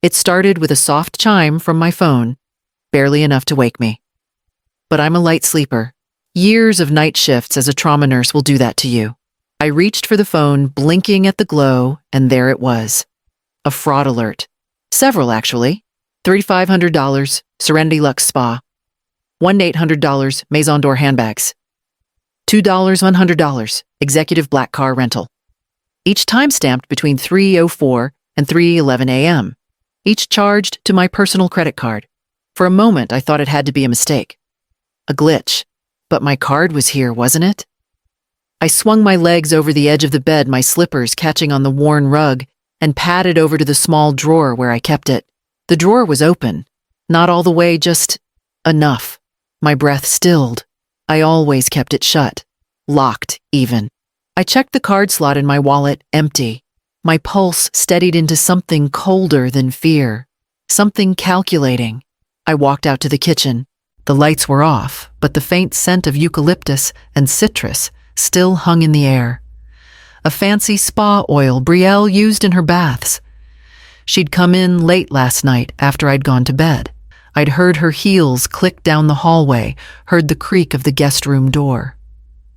It started with a soft chime from my phone, barely enough to wake me. But I'm a light sleeper. Years of night shifts as a trauma nurse will do that to you. I reached for the phone, blinking at the glow, and there it was. A fraud alert. Several, actually. $3,500, Serenity Luxe Spa. $1,800, Maison d'Or handbags. $2, $100, executive black car rental. Each time-stamped between 3:04 and 3:11 a.m. Each charged to my personal credit card. For a moment, I thought it had to be a mistake. A glitch. But my card was here, wasn't it? I swung my legs over the edge of the bed, my slippers catching on the worn rug, and padded over to the small drawer where I kept it. The drawer was open. Not all the way, just enough. My breath stilled. I always kept it shut. Locked, even. I checked the card slot in my wallet, empty. My pulse steadied into something colder than fear. Something calculating. I walked out to the kitchen. The lights were off, but the faint scent of eucalyptus and citrus still hung in the air. A fancy spa oil Brielle used in her baths. She'd come in late last night after I'd gone to bed. I'd heard her heels click down the hallway, heard the creak of the guest room door.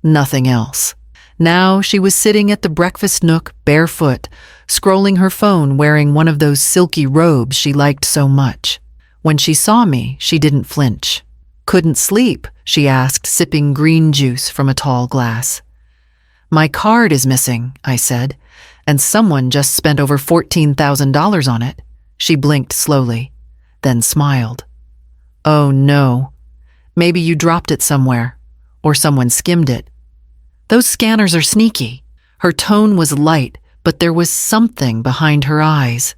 Nothing else. Now she was sitting at the breakfast nook, barefoot, scrolling her phone, wearing one of those silky robes she liked so much. When she saw me, she didn't flinch. "Couldn't sleep?" she asked, sipping green juice from a tall glass. "My card is missing," I said, "and someone just spent over $14,000 on it." She blinked slowly, then smiled. "Oh no. Maybe you dropped it somewhere, or someone skimmed it. Those scanners are sneaky." Her tone was light, but there was something behind her eyes.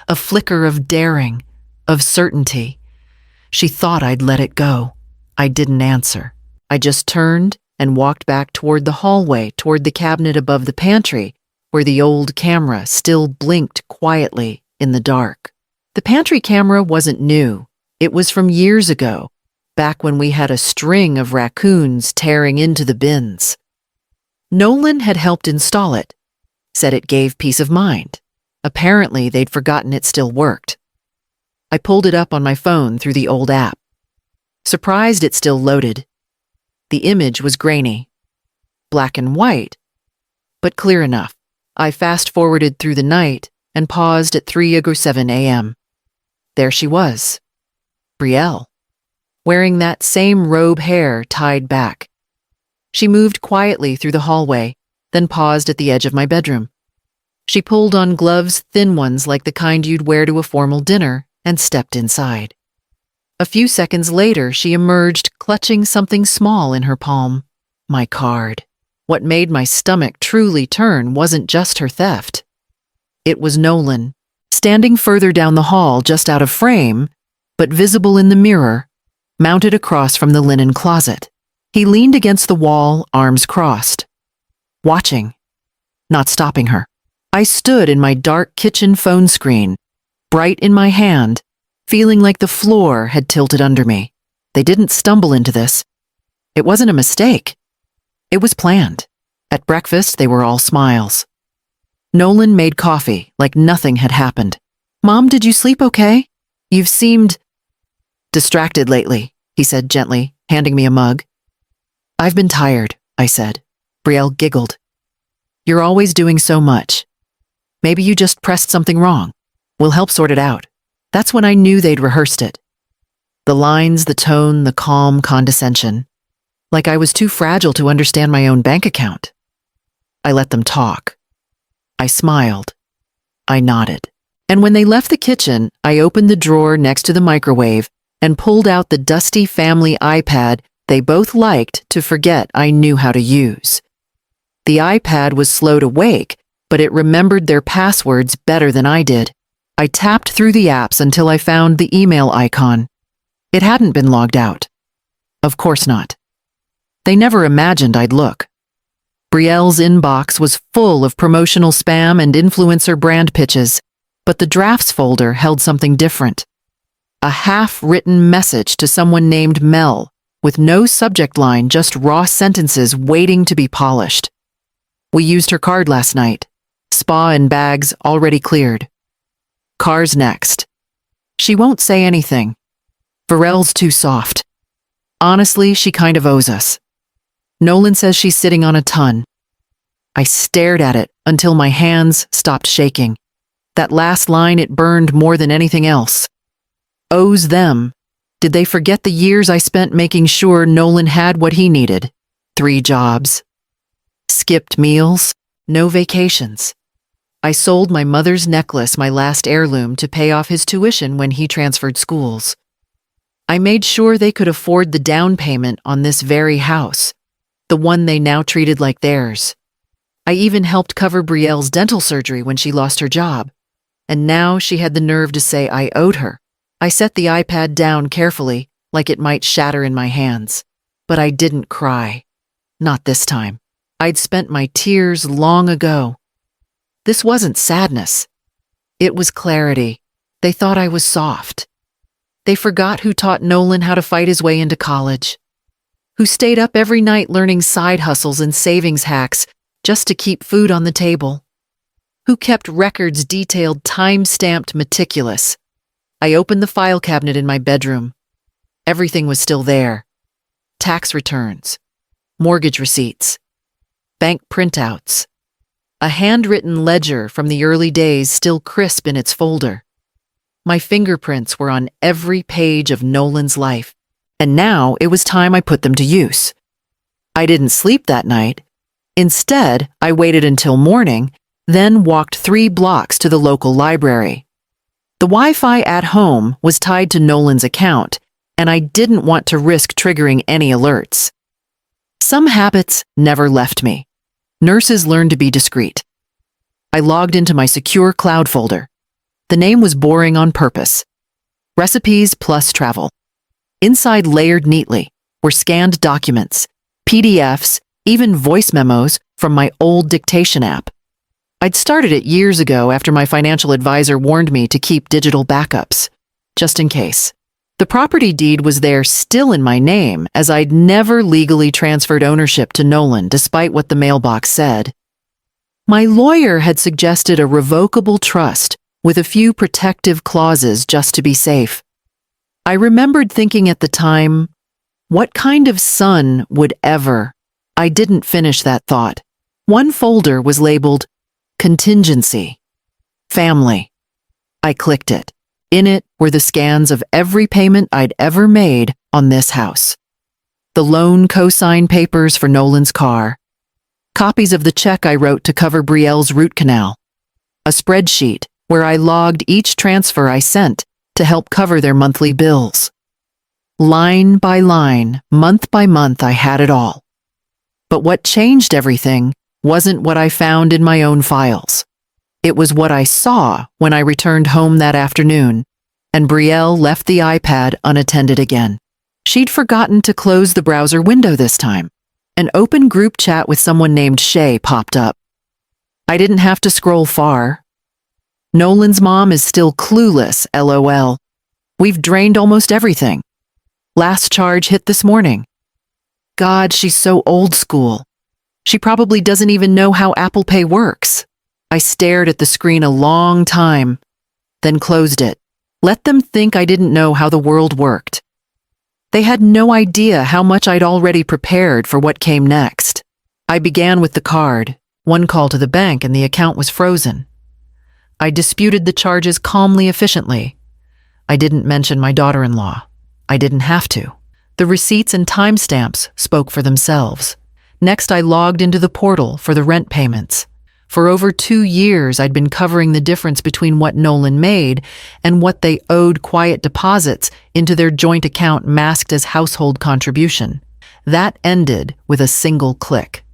A flicker of daring, of certainty. She thought I'd let it go. I didn't answer. I just turned and walked back toward the hallway, toward the cabinet above the pantry, where the old camera still blinked quietly in the dark. The pantry camera wasn't new. It was from years ago, back when we had a string of raccoons tearing into the bins. Nolan had helped install it, said it gave peace of mind. Apparently, they'd forgotten it still worked. I pulled it up on my phone through the old app. Surprised it still loaded. The image was grainy. Black and white, but clear enough. I fast-forwarded through the night and paused at 3:07 a.m. There she was. Brielle. Wearing that same robe, hair tied back. She moved quietly through the hallway, then paused at the edge of my bedroom. She pulled on gloves, thin ones like the kind you'd wear to a formal dinner, and stepped inside. A few seconds later, she emerged, clutching something small in her palm. My card. What made my stomach truly turn wasn't just her theft. It was Nolan, standing further down the hall, just out of frame, but visible in the mirror, mounted across from the linen closet. He leaned against the wall, arms crossed. Watching, not stopping her. I stood in my dark kitchen phone screen, bright in my hand, feeling like the floor had tilted under me. They didn't stumble into this. It wasn't a mistake. It was planned. At breakfast, they were all smiles. Nolan made coffee like nothing had happened. "Mom, did you sleep okay? You've seemed distracted lately," he said gently, handing me a mug. "I've been tired," I said. Brielle giggled. "You're always doing so much. Maybe you just pressed something wrong. We'll help sort it out." That's when I knew they'd rehearsed it. The lines, the tone, the calm condescension. Like I was too fragile to understand my own bank account. I let them talk. I smiled. I nodded. And when they left the kitchen, I opened the drawer next to the microwave and pulled out the dusty family iPad they both liked to forget I knew how to use. The iPad was slow to wake, but it remembered their passwords better than I did. I tapped through the apps until I found the email icon. It hadn't been logged out. Of course not. They never imagined I'd look. Brielle's inbox was full of promotional spam and influencer brand pitches, but the drafts folder held something different. A half-written message to someone named Mel, with no subject line, just raw sentences waiting to be polished. "We used her card last night. Spa and bags already cleared." Car's next. She won't say anything. Varel's too soft. Honestly, she kind of owes us. Nolan says she's sitting on a ton. I stared at it until my hands stopped shaking. That last line, it burned more than anything else. Owes them. Did they forget the years I spent making sure Nolan had what he needed? 3 jobs. Skipped meals. No vacations. I sold my mother's necklace, my last heirloom, to pay off his tuition when he transferred schools. I made sure they could afford the down payment on this very house, the one they now treated like theirs. I even helped cover Brielle's dental surgery when she lost her job. And now she had the nerve to say I owed her. I set the iPad down carefully, like it might shatter in my hands. But I didn't cry. Not this time. I'd spent my tears long ago. This wasn't sadness. It was clarity. They thought I was soft. They forgot who taught Nolan how to fight his way into college, who stayed up every night learning side hustles and savings hacks just to keep food on the table, who kept records detailed, time-stamped, meticulous. I opened the file cabinet in my bedroom. Everything was still there. Tax returns, mortgage receipts, bank printouts, a handwritten ledger from the early days still crisp in its folder. My fingerprints were on every page of Nolan's life, and now it was time I put them to use. I didn't sleep that night. Instead, I waited until morning, then walked 3 blocks to the local library. The Wi-Fi at home was tied to Nolan's account, and I didn't want to risk triggering any alerts. Some habits never left me. Nurses learned to be discreet. I logged into my secure cloud folder. The name was boring on purpose. Recipes plus travel. Inside, layered neatly, were scanned documents, PDFs, even voice memos from my old dictation app. I'd started it years ago after my financial advisor warned me to keep digital backups, just in case. The property deed was there still in my name, as I'd never legally transferred ownership to Nolan despite what the mailbox said. My lawyer had suggested a revocable trust with a few protective clauses just to be safe. I remembered thinking at the time, what kind of son would ever? I didn't finish that thought. One folder was labeled Contingency. Family. I clicked it. In it were the scans of every payment I'd ever made on this house. The loan cosign papers for Nolan's car. Copies of the check I wrote to cover Brielle's root canal. A spreadsheet where I logged each transfer I sent to help cover their monthly bills. Line by line, month by month, I had it all. But what changed everything wasn't what I found in my own files. It was what I saw when I returned home that afternoon, and Brielle left the iPad unattended again. She'd forgotten to close the browser window this time. An open group chat with someone named Shay popped up. I didn't have to scroll far. Nolan's mom is still clueless, LOL. We've drained almost everything. Last charge hit this morning. God, she's so old school. She probably doesn't even know how Apple Pay works. I stared at the screen a long time, then closed it. Let them think I didn't know how the world worked. They had no idea how much I'd already prepared for what came next. I began with the card, one call to the bank, and the account was frozen. I disputed the charges calmly, efficiently. I didn't mention my daughter-in-law. I didn't have to. The receipts and timestamps spoke for themselves. Next, I logged into the portal for the rent payments. For over 2 years, I'd been covering the difference between what Nolan made and what they owed quiet deposits into their joint account masked as household contribution. That ended with a single click.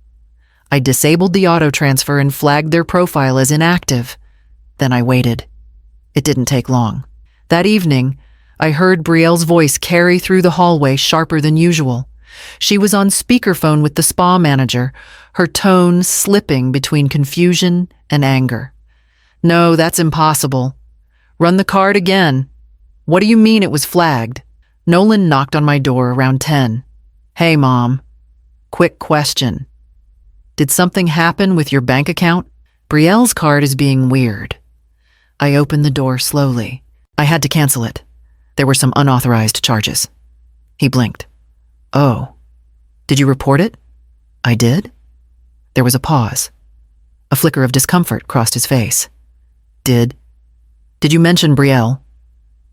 I disabled the auto transfer and flagged their profile as inactive. Then I waited. It didn't take long. That evening, I heard Brielle's voice carry through the hallway sharper than usual. She was on speakerphone with the spa manager, her tone slipping between confusion and anger. No, that's impossible. Run the card again. What do you mean it was flagged? Nolan knocked on my door around 10. Hey, Mom. Quick question. Did something happen with your bank account? Brielle's card is being weird. I opened the door slowly. I had to cancel it. There were some unauthorized charges. He blinked. Oh. Did you report it? I did? There was a pause. A flicker of discomfort crossed his face. Did you mention Brielle?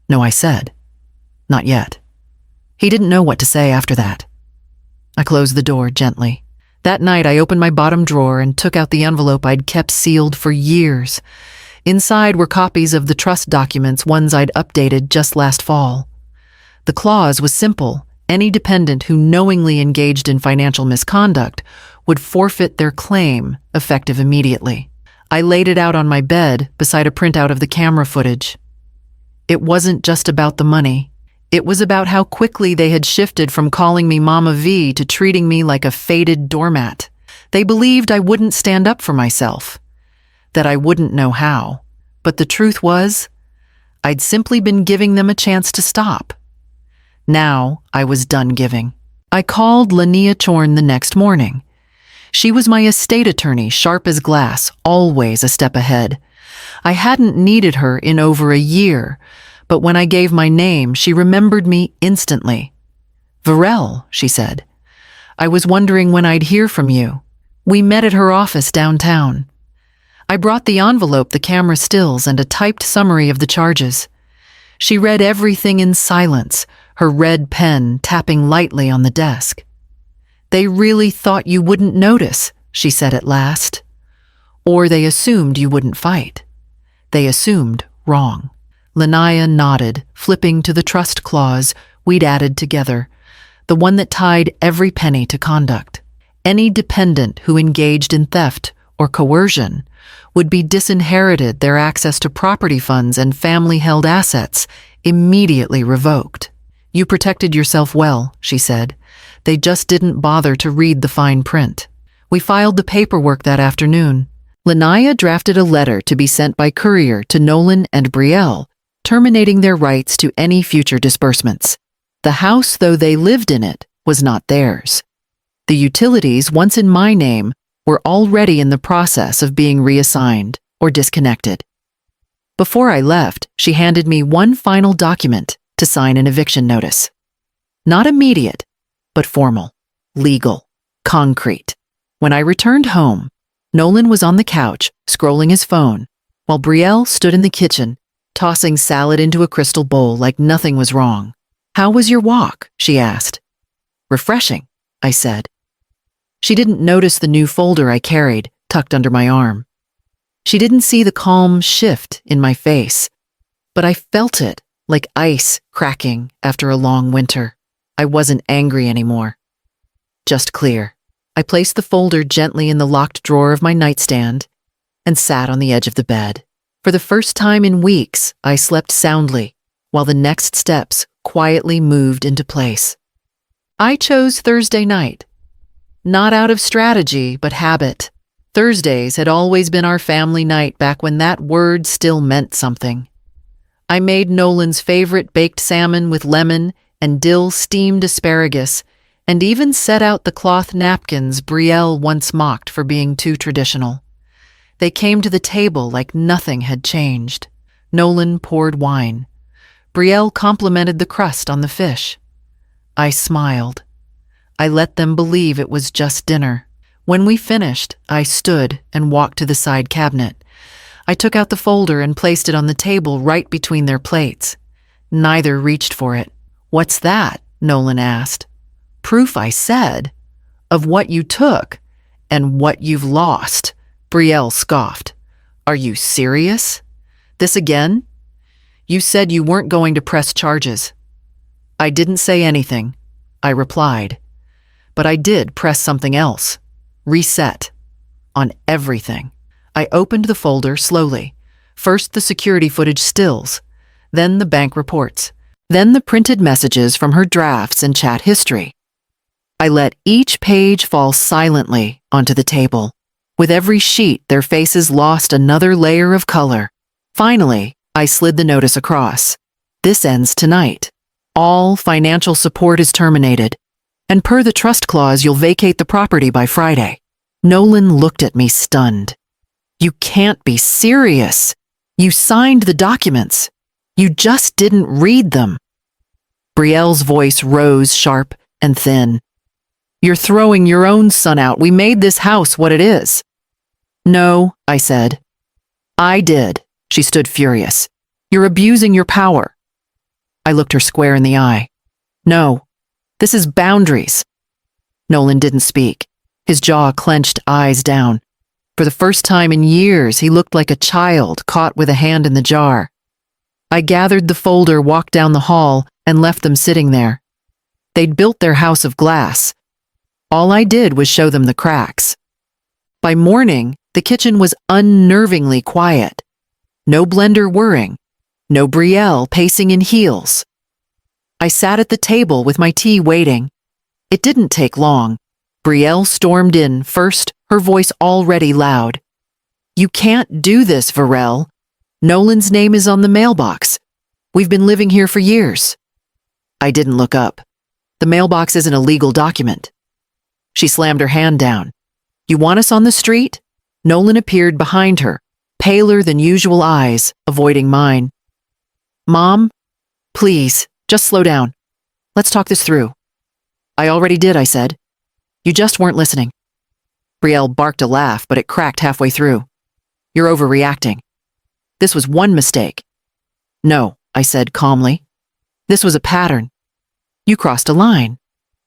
No, I said. Not yet. He didn't know what to say after that. I closed the door gently. That night, I opened my bottom drawer and took out the envelope I'd kept sealed for years. Inside were copies of the trust documents, ones I'd updated just last fall. The clause was simple. Any dependent who knowingly engaged in financial misconduct would forfeit their claim, effective immediately. I laid it out on my bed beside a printout of the camera footage. It wasn't just about the money. It was about how quickly they had shifted from calling me Mama V to treating me like a faded doormat. They believed I wouldn't stand up for myself, that I wouldn't know how. But the truth was, I'd simply been giving them a chance to stop. Now I was done giving. I called Lania Chorn the next morning. She was my estate attorney, sharp as glass, always a step ahead. I hadn't needed her in over a year, but when I gave my name, she remembered me instantly. Varel, she said. I was wondering when I'd hear from you. We met at her office downtown. I brought the envelope, the camera stills, and a typed summary of the charges. She read everything in silence, her red pen tapping lightly on the desk. They really thought you wouldn't notice, she said at last. Or they assumed you wouldn't fight. They assumed wrong. Lania nodded, flipping to the trust clause we'd added together, the one that tied every penny to conduct. Any dependent who engaged in theft or coercion would be disinherited, their access to property funds and family-held assets immediately revoked. You protected yourself well, she said. They just didn't bother to read the fine print. We filed the paperwork that afternoon. Lania drafted a letter to be sent by courier to Nolan and Brielle, terminating their rights to any future disbursements. The house, though they lived in it, was not theirs. The utilities, once in my name, were already in the process of being reassigned or disconnected. Before I left, she handed me one final document to sign an eviction notice. Not immediate, but formal, legal, concrete. When I returned home, Nolan was on the couch, scrolling his phone, while Brielle stood in the kitchen, tossing salad into a crystal bowl like nothing was wrong. How was your walk? She asked. Refreshing, I said. She didn't notice the new folder I carried, tucked under my arm. She didn't see the calm shift in my face, but I felt it, like ice cracking after a long winter. I wasn't angry anymore. Just clear. I placed the folder gently in the locked drawer of my nightstand and sat on the edge of the bed. For the first time in weeks, I slept soundly, while the next steps quietly moved into place. I chose Thursday night. Not out of strategy, but habit. Thursdays had always been our family night back when that word still meant something. I made Nolan's favorite baked salmon with lemon and DIL steamed asparagus, and even set out the cloth napkins Brielle once mocked for being too traditional. They came to the table like nothing had changed. Nolan poured wine. Brielle complimented the crust on the fish. I smiled. I let them believe it was just dinner. When we finished, I stood and walked to the side cabinet. I took out the folder and placed it on the table right between their plates. Neither reached for it. What's that? Nolan asked. Proof, I said, of what you took and what you've lost. Brielle scoffed. Are you serious? This again? You said you weren't going to press charges. I didn't say anything, I replied. But I did press something else. Reset. On everything. I opened the folder slowly. First the security footage stills, then the bank reports, then the printed messages from her drafts and chat history. I let each page fall silently onto the table. With every sheet, their faces lost another layer of color. Finally, I slid the notice across. This ends tonight. All financial support is terminated, and per the trust clause, you'll vacate the property by Friday. Nolan looked at me stunned. You can't be serious. You signed the documents. You just didn't read them. Brielle's voice rose sharp and thin. You're throwing your own son out. We made this house what it is. No, I said. I did. She stood furious. You're abusing your power. I looked her square in the eye. No, this is boundaries. Nolan didn't speak. His jaw clenched, eyes down. For the first time in years, he looked like a child caught with a hand in the jar. I gathered the folder, walked down the hall, and left them sitting there. They'd built their house of glass. All I did was show them the cracks. By morning, the kitchen was unnervingly quiet. No blender whirring. No Brielle pacing in heels. I sat at the table with my tea waiting. It didn't take long. Brielle stormed in first, her voice already loud. You can't do this, Varel. Nolan's name is on the mailbox. We've been living here for years. I didn't look up. The mailbox isn't a legal document. She slammed her hand down. You want us on the street? Nolan appeared behind her, paler than usual eyes, avoiding mine. Mom, please, just slow down. Let's talk this through. I already did, I said. You just weren't listening. Brielle barked a laugh, but it cracked halfway through. You're overreacting. This was one mistake. No, I said calmly. This was a pattern. You crossed a line.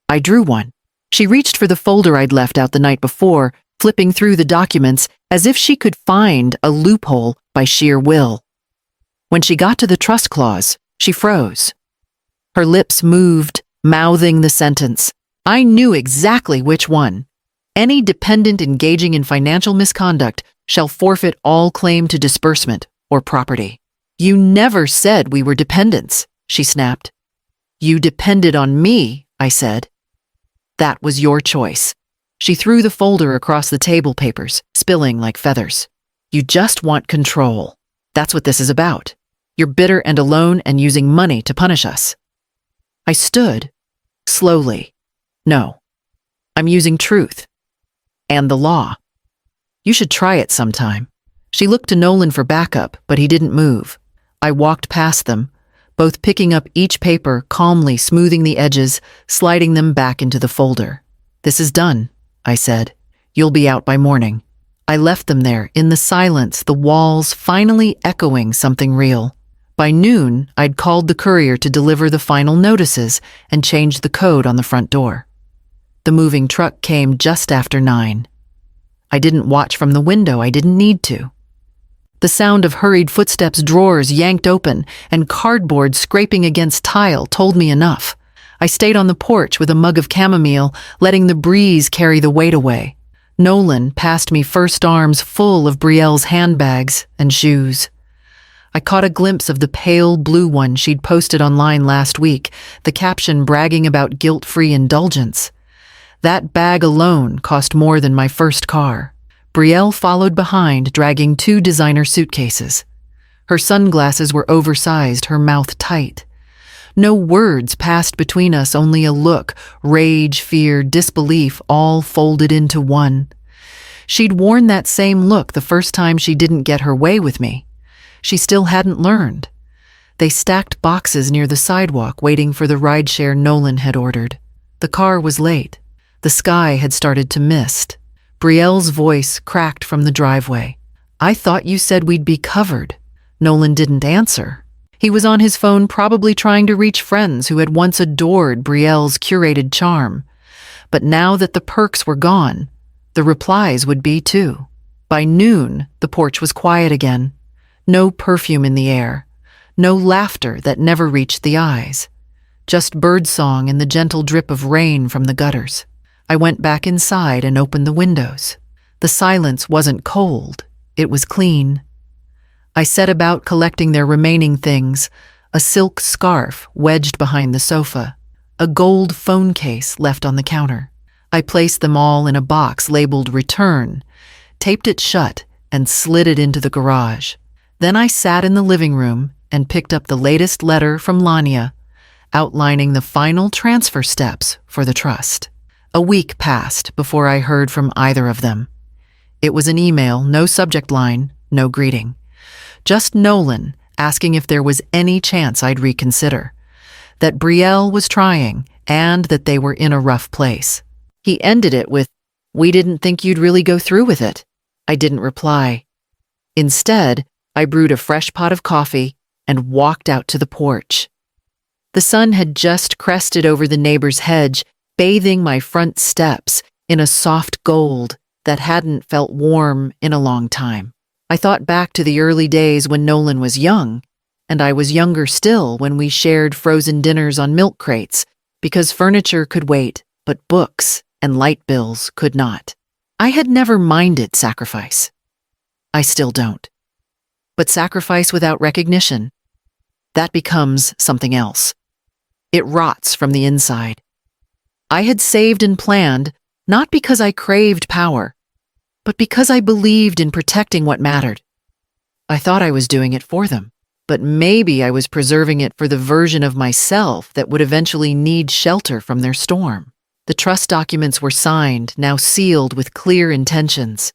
I drew one. She reached for the folder I'd left out the night before, flipping through the documents as if she could find a loophole by sheer will. When she got to the trust clause, she froze. Her lips moved, mouthing the sentence. I knew exactly which one. Any dependent engaging in financial misconduct shall forfeit all claim to disbursement or property. You never said we were dependents, she snapped. You depended on me, I said. That was your choice. She threw the folder across the table papers, spilling like feathers. You just want control. That's what this is about. You're bitter and alone and using money to punish us. I stood, slowly. No, I'm using truth. And the law. You should try it sometime. She looked to Nolan for backup, but he didn't move. I walked past them, both picking up each paper, calmly smoothing the edges, sliding them back into the folder. This is done, I said. You'll be out by morning. I left them there, in the silence, the walls finally echoing something real. By noon, I'd called the courier to deliver the final notices and change the code on the front door. The moving truck came just after 9. I didn't watch from the window, I didn't need to. The sound of hurried footsteps, drawers yanked open, and cardboard scraping against tile told me enough. I stayed on the porch with a mug of chamomile, letting the breeze carry the weight away. Nolan passed me first, arms full of Brielle's handbags and shoes. I caught a glimpse of the pale blue one she'd posted online last week, the caption bragging about guilt-free indulgence. That bag alone cost more than my first car. Brielle followed behind, dragging 2 designer suitcases. Her sunglasses were oversized, her mouth tight. No words passed between us, only a look, rage, fear, disbelief, all folded into one. She'd worn that same look the first time she didn't get her way with me. She still hadn't learned. They stacked boxes near the sidewalk, waiting for the rideshare Nolan had ordered. The car was late. The sky had started to mist. Brielle's voice cracked from the driveway. I thought you said we'd be covered. Nolan didn't answer. He was on his phone, probably trying to reach friends who had once adored Brielle's curated charm. But now that the perks were gone, the replies would be too. By noon, the porch was quiet again. No perfume in the air. No laughter that never reached the eyes. Just birdsong and the gentle drip of rain from the gutters. I went back inside and opened the windows. The silence wasn't cold. It was clean. I set about collecting their remaining things, a silk scarf wedged behind the sofa, a gold phone case left on the counter. I placed them all in a box labeled Return, taped it shut, and slid it into the garage. Then I sat in the living room and picked up the latest letter from Lania, outlining the final transfer steps for the trust. A week passed before I heard from either of them. It was an email, no subject line, no greeting. just Nolan asking if there was any chance I'd reconsider, that Brielle was trying, and that they were in a rough place. He ended it with, "We didn't think you'd really go through with it." I didn't reply. Instead, I brewed a fresh pot of coffee and walked out to the porch. The sun had just crested over the neighbor's hedge, bathing my front steps in a soft gold that hadn't felt warm in a long time. I thought back to the early days when Nolan was young, and I was younger still when we shared frozen dinners on milk crates, because furniture could wait, but books and light bills could not. I had never minded sacrifice. I still don't. But sacrifice without recognition, that becomes something else. It rots from the inside. I had saved and planned, not because I craved power, but because I believed in protecting what mattered. I thought I was doing it for them, but maybe I was preserving it for the version of myself that would eventually need shelter from their storm. The trust documents were signed, now sealed with clear intentions.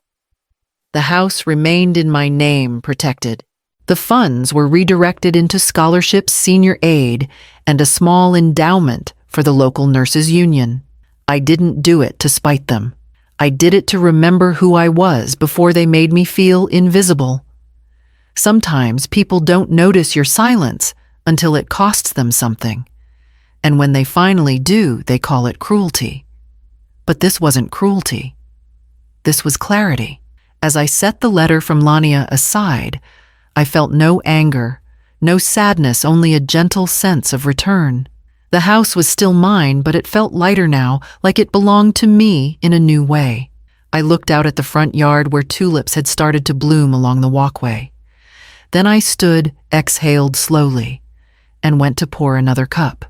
The house remained in my name, protected. The funds were redirected into scholarships, senior aid, and a small endowment for the local nurses' union. I didn't do it to spite them. I did it to remember who I was before they made me feel invisible. Sometimes people don't notice your silence until it costs them something. And when they finally do, they call it cruelty. But this wasn't cruelty. This was clarity. As I set the letter from Lania aside, I felt no anger, no sadness, only a gentle sense of return. The house was still mine, but it felt lighter now, like it belonged to me in a new way. I looked out at the front yard where tulips had started to bloom along the walkway. Then I stood, exhaled slowly, and went to pour another cup.